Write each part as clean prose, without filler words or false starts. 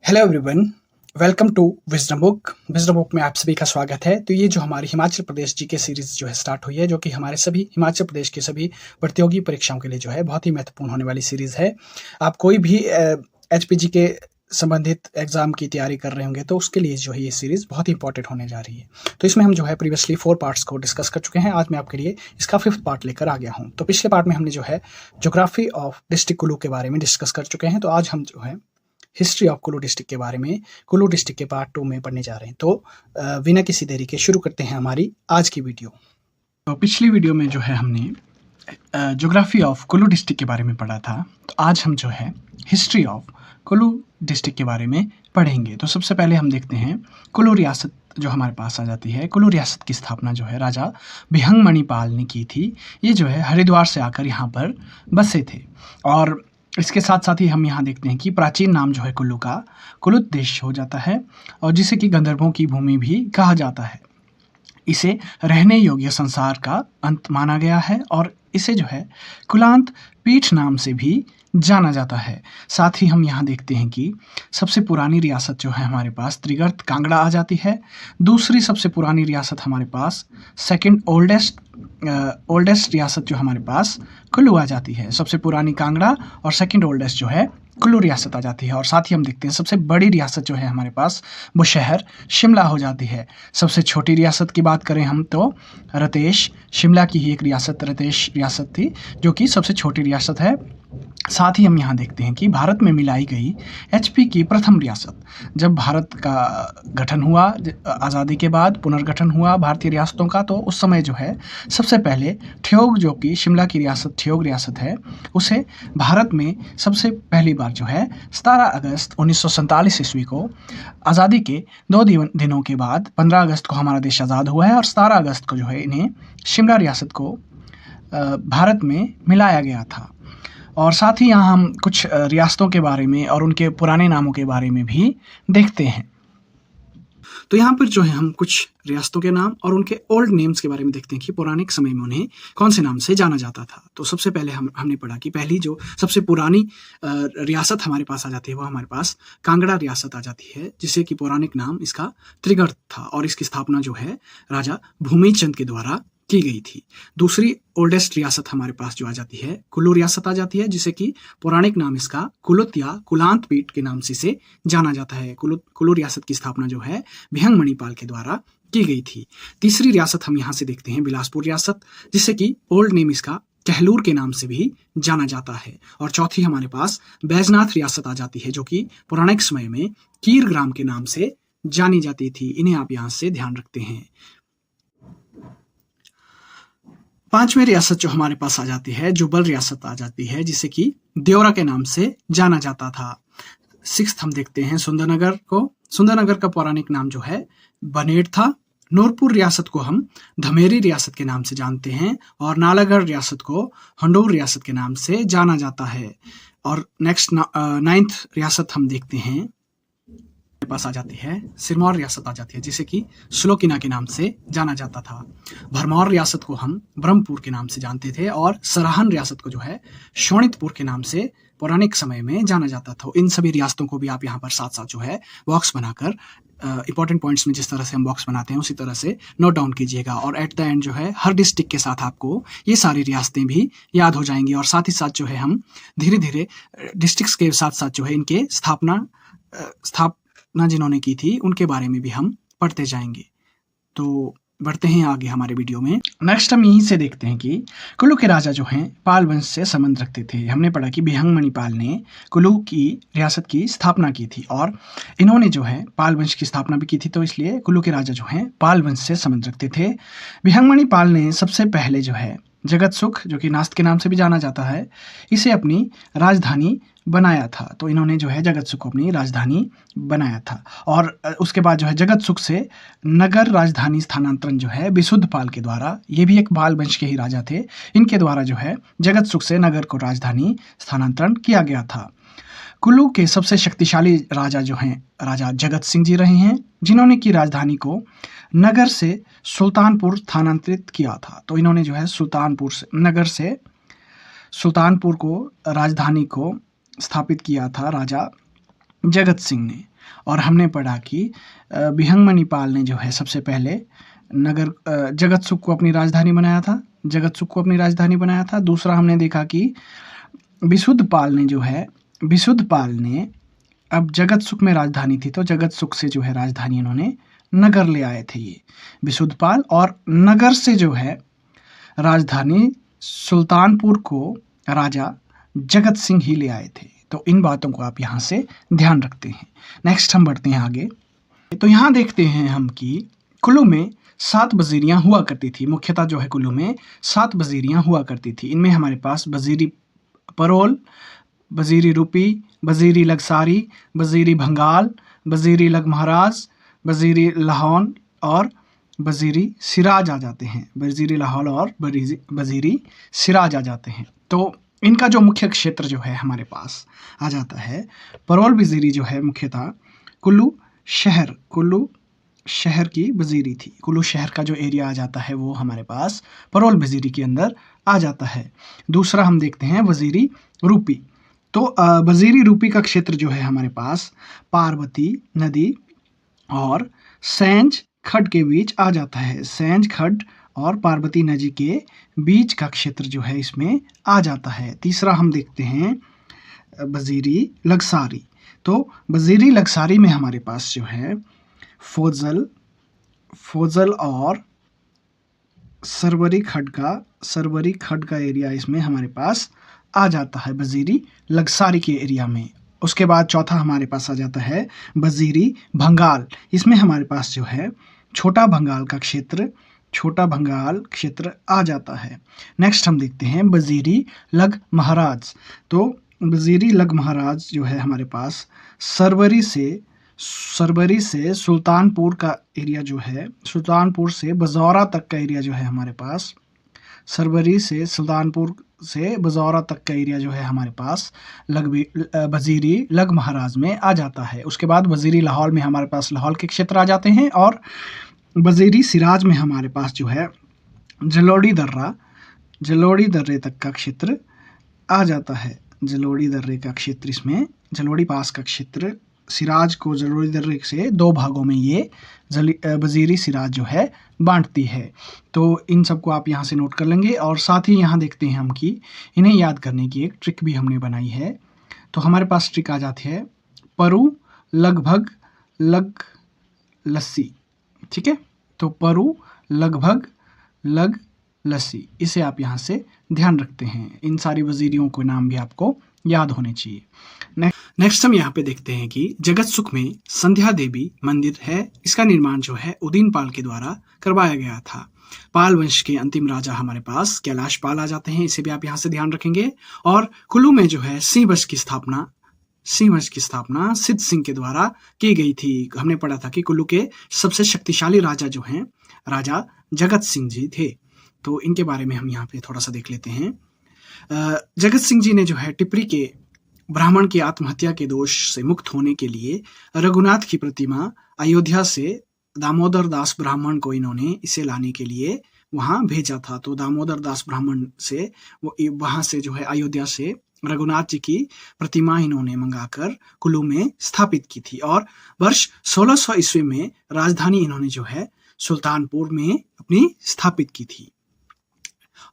Hello everyone, welcome to wisdom book में आप सभी का स्वागत है। तो ये जो हमारी हिमाचल प्रदेश जीके सीरीज जो है स्टार्ट हुई है, जो कि हमारे सभी हिमाचल प्रदेश के सभी प्रतियोगी परीक्षाओं के लिए जो है बहुत ही महत्वपूर्ण होने वाली सीरीज है। आप कोई भी एचपीजी के संबंधित एग्जाम की तैयारी कर रहे होंगे तो उसके लिए जो है ये सीरीज बहुत ही इंपॉर्टेंट होने जा रही है। तो इसमें हम जो है प्रीवियसली 4 पार्ट्स को डिस्कस कर चुके हैं। आज मैं आपके लिए इसका 5th पार्ट लेकर आ गया हूँ। तो पिछले पार्ट में हमने जो है ज्योग्राफी ऑफ डिस्ट्रिक्ट कुल्लू के बारे में डिस्कस कर चुके हैं। तो आज हम जो है हिस्ट्री ऑफ कुल्लू डिस्ट्रिक्ट के बारे में कुल्लू डिस्ट्रिक्ट के पार्ट 2 में पढ़ने जा रहे हैं। तो बिना किसी देरी के शुरू करते हैं हमारी आज की वीडियो। तो पिछली वीडियो में जो है हमने ज्योग्राफी ऑफ कुल्लू डिस्ट्रिक्ट के बारे में पढ़ा था। तो आज हम जो है हिस्ट्री ऑफ कुल्लू डिस्ट्रिक्ट के बारे में पढ़ेंगे। तो सबसे पहले हम देखते हैं कुल्लू रियासत जो हमारे पास आ जाती है। कुल्लू रियासत की स्थापना जो है राजा बिहंग मणिपाल ने की थी। ये जो है हरिद्वार से आकर यहाँ पर बसे थे। और इसके साथ साथ ही हम यहाँ देखते हैं कि प्राचीन नाम जो है कुल्लू का कुलुत देश हो जाता है, और जिसे कि गंधर्वों की भूमि भी कहा जाता है। इसे रहने योग्य संसार का अंत माना गया है और इसे जो है कुलांत पीठ नाम से भी जाना जाता है। साथ ही हम यहाँ देखते हैं कि सबसे पुरानी रियासत जो है हमारे पास त्रिगर्त कांगड़ा आ जाती है। दूसरी सबसे पुरानी रियासत हमारे पास सेकंड ओल्डेस्ट रियासत जो हमारे पास कुल्लू आ जाती है। सबसे पुरानी कांगड़ा और सेकंड ओल्डेस्ट जो है कुल्लू रियासत आ जाती है। और साथ ही हम देखते हैं सबसे बड़ी रियासत जो है हमारे पास वो शहर शिमला हो जाती है। सबसे छोटी रियासत की बात करें हम तो रतेश, शिमला की ही एक रियासत रतेश रियासत थी, जो कि सबसे छोटी रियासत है। साथ ही हम यहाँ देखते हैं कि भारत में मिलाई गई एचपी की प्रथम रियासत, जब भारत का गठन हुआ, आज़ादी के बाद पुनर्गठन हुआ भारतीय रियासतों का, तो उस समय जो है सबसे पहले ठियोग, जो कि शिमला की रियासत ठियोग रियासत है, उसे भारत में सबसे पहली बार जो है 17 अगस्त 1947 ईस्वी को आज़ादी के 2 दिनों के बाद 15 अगस्त को हमारा देश आज़ाद हुआ है और 17 अगस्त को जो है इन्हें शिमला रियासत को भारत में मिलाया गया था। और साथ ही यहाँ हम कुछ रियासतों के बारे में और उनके पुराने नामों के बारे में भी देखते हैं। तो यहाँ पर जो है हम कुछ रियासतों के नाम और उनके ओल्ड नेम्स के बारे में देखते हैं कि पौराणिक समय में उन्हें कौन से नाम से जाना जाता था। तो सबसे पहले हमने पढ़ा कि पहली जो सबसे पुरानी रियासत हमारे पास आ जाती है वो हमारे पास कांगड़ा रियासत आ जाती है, जिसे कि पौराणिक नाम इसका त्रिगर्त था और इसकी स्थापना जो है राजा भूमिचंद के द्वारा की गई थी। दूसरी ओल्डेस्ट रियासत हमारे पास जो आ जाती है कुल्लू रियासत आ जाती है, जिसे कि पौराणिक नाम इसका कुलुत या कुलांत पीठ के नाम से इसे जाना जाता है। कुल्लू रियासत की स्थापना जो है बिहंग मणिपाल के द्वारा की गई थी। तीसरी रियासत हम यहाँ से देखते हैं बिलासपुर रियासत, जिसे कि ओल्ड नेम इसका कहलूर के नाम से भी जाना जाता है। और चौथी हमारे पास बैजनाथ रियासत आ जाती है, जो कि पौराणिक समय में कीर ग्राम के नाम से जानी जाती थी। इन्हें आप यहाँ से ध्यान रखते हैं। पांचवी रियासत जो हमारे पास आ जाती है जुब्बल रियासत आ जाती है, जिसे कि देवरा के नाम से जाना जाता था। 6th हम देखते हैं सुंदरनगर को। सुंदरनगर का पौराणिक नाम जो है बनेड़ था। नूरपुर रियासत को हम धमेरी रियासत के नाम से जानते हैं और नालागढ़ रियासत को हंडोर रियासत के नाम से जाना जाता है। और नेक्स्ट 9th रियासत हम देखते हैं पास आ जाती है सिरमौर रियासत आ जाती है, जिसे कि सुलोकिना के नाम से जाना जाता था। भरमौर रियासत को हम ब्रह्मपुर के नाम से जानते थे और सराहन रियासत को जो है शोणितपुर के नाम से पौराणिक समय में जाना जाता था। इन सभी रियासतों को भी आप यहाँ पर साथ साथ जो है बॉक्स बनाकर इंपॉर्टेंट पॉइंट्स में जिस तरह से हम बॉक्स बनाते हैं उसी तरह से नोट डाउन कीजिएगा। और एट द एंड जो है हर डिस्ट्रिक्ट के साथ आपको ये सारी रियासतें भी याद हो जाएंगी। और साथ ही साथ जो है हम धीरे धीरे डिस्ट्रिक्ट्स के साथ साथ जो है इनके स्थापना जिन्होंने की थी उनके बारे में भी हम पढ़ते जाएंगे। तो बढ़ते हैं आगे हमारे वीडियो में। नेक्स्ट हम यहीं से देखते हैं कि कुल्लू के राजा जो हैं पाल वंश से संबंध रखते थे। हमने पढ़ा कि बिहंग मणिपाल ने कुल्लू की रियासत की स्थापना की थी और इन्होंने जो है पाल वंश की स्थापना भी की थी, तो इसलिए कुल्लू के राजा जो हैं पाल वंश से संबंध रखते थे। बिहंग मणिपाल ने सबसे पहले जो है जगत सुख, जो कि नास्त के नाम से भी जाना जाता है, इसे अपनी राजधानी बनाया था। तो इन्होंने जो है जगत सुख को अपनी राजधानी बनाया था। और उसके बाद जो है जगत सुख से नगर राजधानी स्थानांतरण जो है विशुद्धपाल के द्वारा, ये भी एक पाल वंश के ही राजा थे, इनके द्वारा जो है जगत सुख से नगर को राजधानी स्थानांतरण किया गया था। कुल्लू के सबसे शक्तिशाली राजा जो हैं राजा जगत सिंह जी रहे हैं, जिन्होंने की राजधानी को नगर से सुल्तानपुर स्थानांतरित किया था। तो इन्होंने जो है नगर से सुल्तानपुर को राजधानी को स्थापित किया था राजा जगत सिंह ने। और हमने पढ़ा कि बिहंग मणिपाल ने जो है सबसे पहले जगतसुक को अपनी राजधानी बनाया था। दूसरा हमने देखा कि विशुद्धपाल ने अब जगतसुक में राजधानी थी तो जगतसुक से जो है राजधानी इन्होंने नगर ले आए थे ये विशुद्धपाल, और नगर से जो है राजधानी सुल्तानपुर को राजा जगत सिंह ही ले आए थे। तो इन बातों को आप यहाँ से ध्यान रखते हैं। नेक्स्ट हम बढ़ते हैं आगे। तो यहाँ देखते हैं हम कि कुल्लू में 7 वजीरियाँ हुआ करती थी। मुख्यतः जो है कुल्लू में 7 वजीरियाँ हुआ करती थी। इनमें हमारे पास वजीरी परोल, वजीरी रूपी, वजीरी लगसारी, वजीरी भंगाल, वजीरी लग महाराज, वजीरी लाहौल और वजीरी सिराज आ जाते हैं। वजीरी लाहौल और वजीरी सिराज आ जाते हैं। तो इनका जो मुख्य क्षेत्र जो है हमारे पास आ जाता है, परोल वजीरी जो है मुख्यतः कुल्लू शहर की वजीरी थी। कुल्लू शहर का जो एरिया आ जाता है वो हमारे पास परोल वजीरी के अंदर आ जाता है। दूसरा हम देखते हैं वजीरी रूपी। तो वजीरी रूपी का क्षेत्र जो है हमारे पास पार्वती नदी और सेंज खड्ड के बीच आ जाता है। सेंज खड्ड और पार्वती नदी के बीच का क्षेत्र जो है इसमें आ जाता है। तीसरा हम देखते हैं वजीरी लगसारी। तो वजीरी लगसारी में हमारे पास जो है फोजल और सरवरी खड्ड का एरिया इसमें हमारे पास आ जाता है वजीरी लगसारी के एरिया में। उसके बाद चौथा हमारे पास आ जाता है वजीरी भंगाल। इसमें हमारे पास जो है छोटा भंगाल क्षेत्र आ जाता है। नेक्स्ट हम देखते हैं वजीरी लग महाराज। तो वजीरी लग महाराज जो है हमारे पास सरवरी से सुल्तानपुर का एरिया जो है, सुल्तानपुर से बजौरा तक का एरिया जो है हमारे पास, सरवरी से सुल्तानपुर से बजौरा तक का एरिया जो है हमारे पास वजीरी लग महाराज में आ जाता है। उसके बाद वजीरी लाहौल में हमारे पास लाहौल के क्षेत्र आ जाते हैं, और वजीरी सिराज में हमारे पास जो है जलोड़ी दर्रे तक का क्षेत्र आ जाता है। जलोड़ी दर्रे का क्षेत्र, इसमें जलोड़ी पास का क्षेत्र, सिराज को जलोड़ी दर्रे से 2 भागों में ये वजीरी सिराज जो है बांटती है। तो इन सबको आप यहाँ से नोट कर लेंगे। और साथ ही यहाँ देखते हैं हम कि इन्हें याद करने की एक ट्रिक भी हमने बनाई है। तो हमारे पास ट्रिक आ जाती है परु लगभग लग लस्सी। ठीक है, तो परु लगभग लग लस्सी, इसे आप यहाँ से ध्यान रखते हैं। इन सारी वजीरियों के नाम भी आपको याद होने चाहिए। नेक्स्ट हम यहाँ पे देखते हैं कि जगतसुक में संध्या देवी मंदिर है। इसका निर्माण जो है उदयनपाल के द्वारा करवाया गया था। पाल वंश के अंतिम राजा हमारे पास कैलाश पाल आ जाते हैं, इसे भी आप यहाँ से ध्यान रखेंगे। और कुल्लू में जो है सिंह वंश की स्थापना सिद्ध सिंह के द्वारा की गई थी। हमने पढ़ा था कि कुल्लू के सबसे शक्तिशाली राजा जो हैं राजा जगत सिंह जी थे। तो इनके बारे में हम यहाँ पे थोड़ा सा देख लेते हैं। जगत सिंह जी ने जो है टिपरी के ब्राह्मण की आत्महत्या के दोष से मुक्त होने के लिए रघुनाथ की प्रतिमा अयोध्या से दामोदर दास ब्राह्मण को इन्होंने इसे लाने के लिए वहां भेजा था। तो दामोदर दास ब्राह्मण से वहां से जो है अयोध्या से रघुनाथ जी की प्रतिमा इन्होंने मंगाकर कुल्लू में स्थापित की थी। और वर्ष 1600 ईस्वी में राजधानी इन्होंने जो है सुल्तानपुर में अपनी स्थापित की थी।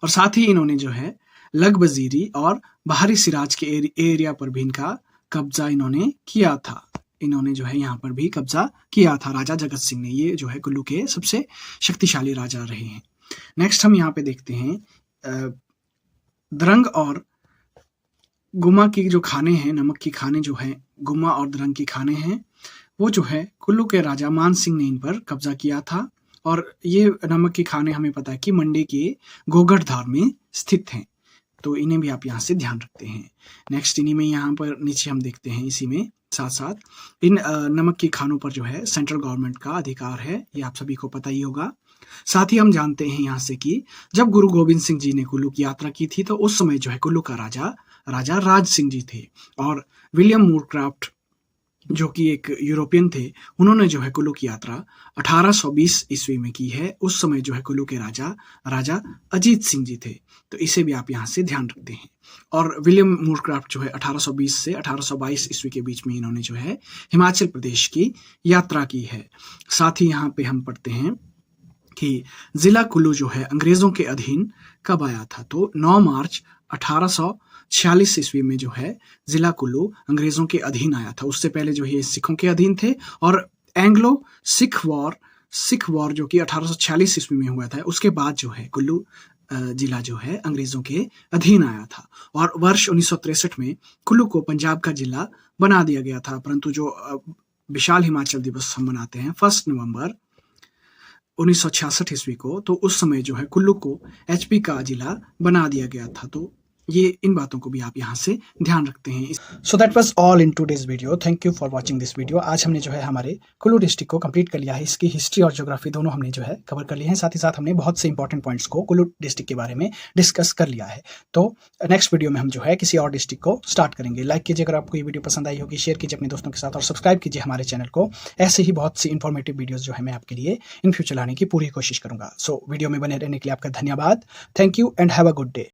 और साथ ही इन्होंने जो है लग वजीरी और बाहरी सिराज के एरिया पर भी इनका कब्जा इन्होंने किया था। इन्होंने जो है यहाँ पर भी कब्जा किया था राजा जगत सिंह ने। ये जो है कुल्लू के सबसे शक्तिशाली राजा रहे हैं। नेक्स्ट हम यहाँ पे देखते हैं द्रंग और गुमा की जो खाने हैं, नमक की खाने जो है गुमा और द्रंग की खाने हैं, वो जो है कुल्लू के राजा मान सिंह ने इन पर कब्जा किया था। और ये नमक की खाने हमें पता है कि मंडी के गोगढ़धार में स्थित हैं। तो इन्हें भी आप यहाँ से ध्यान रखते हैं। नेक्स्ट इन्हीं में यहाँ पर नीचे हम देखते हैं, इसी में साथ साथ इन नमक की खानों पर जो है सेंट्रल गवर्नमेंट का अधिकार है, ये आप सभी को पता ही होगा। साथ ही हम जानते हैं यहाँ से कि जब गुरु गोविंद सिंह जी ने कुल्लू की यात्रा की थी तो उस समय जो है कुल्लू का राजा राज सिंह जी थे। और विलियम मूरक्राफ्ट जो कि एक यूरोपियन थे, उन्होंने जो है कुल्लू की यात्रा 1820 ईस्वी में की है। उस समय जो है कुल्लू के राजा अजीत सिंह जी थे, तो इसे भी आप यहाँ से ध्यान रखते हैं। और विलियम मूरक्राफ्ट जो है 1820 से 1822 ईस्वी के बीच में इन्होंने जो है हिमाचल प्रदेश की यात्रा की है। साथ ही यहाँ पे हम पढ़ते हैं कि जिला कुल्लू जो है अंग्रेजों के अधीन कब आया था, तो 9 मार्च 1846 ईस्वी में जो है जिला कुल्लू अंग्रेजों के अधीन आया था। उससे पहले जो है सिखों के अधीन थे, और एंग्लो सिख वॉर जो कि 1846 ईस्वी में हुआ था, उसके बाद जो है कुल्लू जिला जो है अंग्रेजों के अधीन आया था। और वर्ष 1963 में कुल्लू को पंजाब का जिला बना दिया गया था। परंतु जो विशाल हिमाचल दिवस हम मनाते हैं 1 नवंबर 1966 ईस्वी को, तो उस समय जो है कुल्लू को एचपी का जिला बना दिया गया था। तो ये इन बातों को भी आप यहाँ से ध्यान रखते हैं। So that was all in today's video. Thank you for watching this video. आज हमने जो है हमारे कुल्लू डिस्ट्रिक्ट को कंप्लीट कर लिया है। इसकी हिस्ट्री और ज्योग्राफी दोनों हमने जो है कवर कर लिए हैं। साथ ही साथ हमने बहुत से इंपॉर्टेंट पॉइंट्स को कुल्लू डिस्ट्रिक्ट के बारे में डिस्कस कर लिया है। तो नेक्स्ट वीडियो में हम जो है किसी और डिस्ट्रिक्ट को स्टार्ट करेंगे। लाइक कीजिए अगर आपको ये वीडियो पसंद आई होगी, शेयर कीजिए अपने दोस्तों के साथ, और सब्सक्राइब कीजिए हमारे चैनल को। ऐसे ही बहुत सी इंफॉर्मेटिव वीडियोज जो है मैं आपके लिए इन फ्यूचर लाने की पूरी कोशिश करूंगा। सो वीडियो में बने रहने के लिए आपका धन्यवाद। Thank you and have a good day.